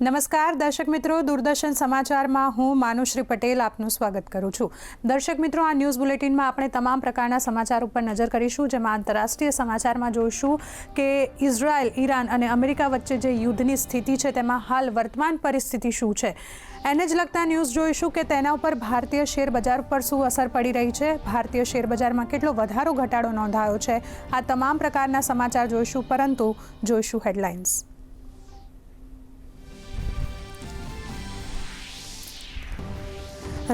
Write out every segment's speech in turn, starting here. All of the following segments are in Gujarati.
નમસ્કાર દર્શક મિત્રો, દૂરદર્શન સમાચારમાં હું માનુશ્રી પટેલ આપનું સ્વાગત કરું છું। દર્શક મિત્રો, આ ન્યૂઝ બુલેટિનમાં આપણે તમામ પ્રકારના સમાચાર ઉપર નજર કરીશું, જેમાં આંતરરાષ્ટ્રીય સમાચારમાં જોઈશું કે ઇઝરાયલ, ઈરાન અને અમેરિકા વચ્ચે જે યુદ્ધની સ્થિતિ છે તેમાં હાલ વર્તમાન પરિસ્થિતિ શું છે। એને જ લગતા ન્યૂઝ જોઈશું કે તેના ઉપર ભારતીય શેર બજાર પર શું અસર પડી રહી છે, ભારતીય શેર બજારમાં કેટલો વધારો ઘટાડો નોંધાયો છે। આ તમામ પ્રકારના સમાચાર જોઈશું, પરંતુ જોઈશું હેડલાઇન્સ।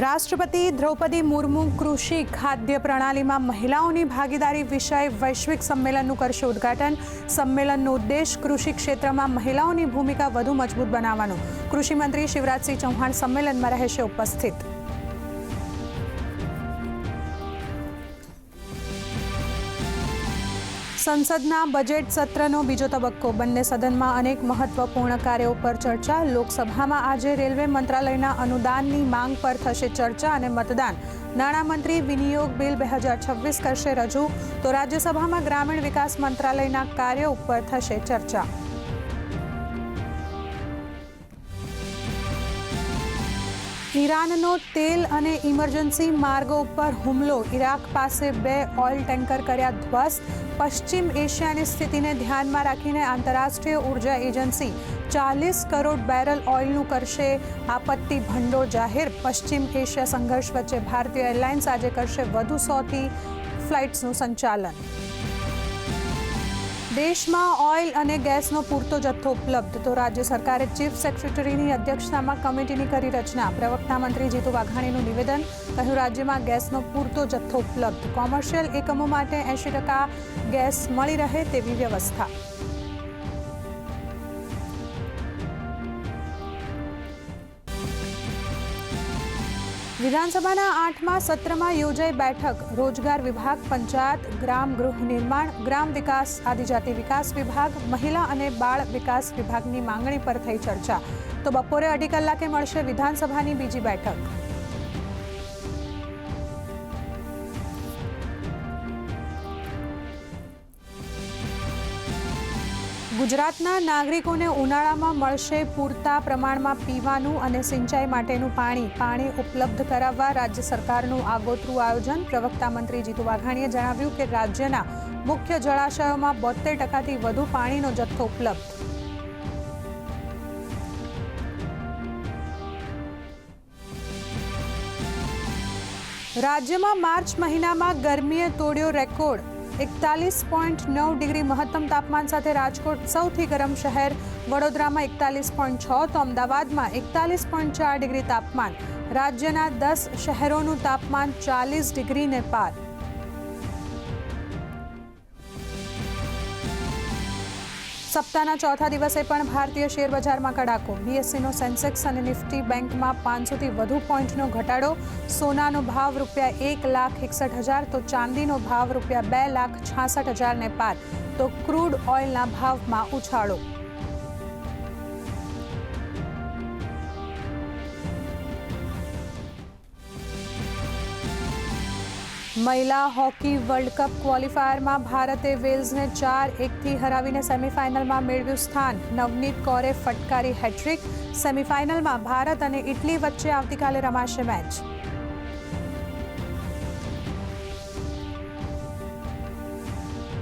રાષ્ટ્રપતિ દ્રૌપદી મુર્મુ કૃષિ ખાદ્ય પ્રણાલીમાં મહિલાઓની ભાગીદારી વિષય વૈશ્વિક સંમેલનનું કરશે ઉદ્ઘાટન। સંમેલનનો ઉદ્દેશ કૃષિ ક્ષેત્રમાં મહિલાઓની ભૂમિકા વધુ મજબૂત બનાવવાનો। કૃષિ મંત્રી શિવરાજસિંહ ચૌહાણ સંમેલનમાં રહેશે ઉપસ્થિત। સંસદના બજેટ સત્રનો બીજો તબક્કો, બંને સદનમાં અનેક મહત્વપૂર્ણ કાર્યો પર ચર્ચા। લોકસભામાં આજે રેલવે મંત્રાલયના અનુદાનની માંગ પર થશે ચર્ચા અને મતદાન। નાણામંત્રી વિનિયોગ બિલ 2026 કરશે રજૂ, તો રાજ્યસભામાં ગ્રામીણ વિકાસ મંત્રાલયના કાર્યો ઉપર થશે ચર્ચા। ઈરાનનો તેલ અને ઇમરજન્સી માર્ગો ઉપર હુમલો, ઇરાક પાસે 2 ઓઇલ ટેન્કર કર્યા ધ્વસ્ત। પશ્ચિમ એશિયાની સ્થિતિને ધ્યાનમાં રાખીને આંતરરાષ્ટ્રીય ઉર્જા એજન્સી 40 કરોડ બેરલ ઓઇલનું કરશે આપત્તિ ભંડોળ જાહેર। પશ્ચિમ એશિયા સંઘર્ષ વચ્ચે ભારતીય એરલાઇન્સ આજે કરશે વધુ 100થી ફ્લાઇટ્સનું સંચાલન। દેશમાં ઓઇલ અને ગેસનો પૂરતો જથ્થો ઉપલબ્ધ, તો રાજ્ય સરકારે ચીફ સેક્રેટરીની અધ્યક્ષતામાં કમિટીની કરી રચના। પ્રવક્તા મંત્રી જીતુ વાઘાણીનું નિવેદન, કહ્યું રાજ્યમાં ગેસનો પૂરતો જથ્થો ઉપલબ્ધ, કોમર્શિયલ એકમો માટે 80% ગેસ મળી રહે તેવી વ્યવસ્થા। વિધાનસભાના 8મા સત્રમાં યોજાઈ બેઠક, રોજગાર વિભાગ, પંચાયત, ગ્રામ ગૃહ નિર્માણ, ગ્રામ વિકાસ, આદિજાતિ વિકાસ વિભાગ, મહિલા અને બાળ વિકાસ વિભાગની માંગણી પર થઈ ચર્ચા। તો બપોરે 2:30 કલાકે મળશે વિધાનસભાની બીજી બેઠક। ગુજરાતના નાગરિકોને ઉનાળામાં મળશે પૂરતા પ્રમાણમાં પીવાનું અને સિંચાઈ માટેનું પાણી ઉપલબ્ધ કરાવવા રાજ્ય સરકારનું આગોતરું આયોજન। પ્રવક્તા મંત્રી જીતુ વાઘાણીએ જણાવ્યું કે રાજ્યના મુખ્ય જળાશયોમાં 72%થી વધુ પાણીનો જથ્થો ઉપલબ્ધ। રાજ્યમાં માર્ચ મહિનામાં ગરમીએ તોડ્યો રેકોર્ડ, 41.9 ડિગ્રી મહત્તમ તાપમાન સાથે રાજકોટ સૌથી ગરમ શહેર, વડોદરામાં 41.6 તો અમદાવાદમાં 41.4 ડિગ્રી તાપમાન। રાજ્યના 10 શહેરોનું તાપમાન 40 ડિગ્રીને પાર। સપ્તાહના ચોથા દિવસે પણ ભારતીય શેર બજારમાં કડાકો, બીએસસીનો સેન્સેક્સ અને નિફ્ટી બેંકમાં 500થી વધુ પોઈન્ટનો ઘટાડો। સોનાનો ભાવ ₹1,61,000 તો ચાંદીનો ભાવ ₹2,66,000ને પાર, તો ક્રૂડ ઓઇલના ભાવમાં ઉછાળો। મહિલા હોકી વર્લ્ડ કપ ક્વોલિફાયરમાં ભારતે વેલ્સને 4-1થી હરાવીને સેમીફાઇનલમાં મેળવ્યું સ્થાન। નવનીત કૌરે ફટકારી હેટ્રિક। સેમીફાઇનલમાં ભારત અને ઇટલી વચ્ચે આવતીકાલે રમાશે મેચ।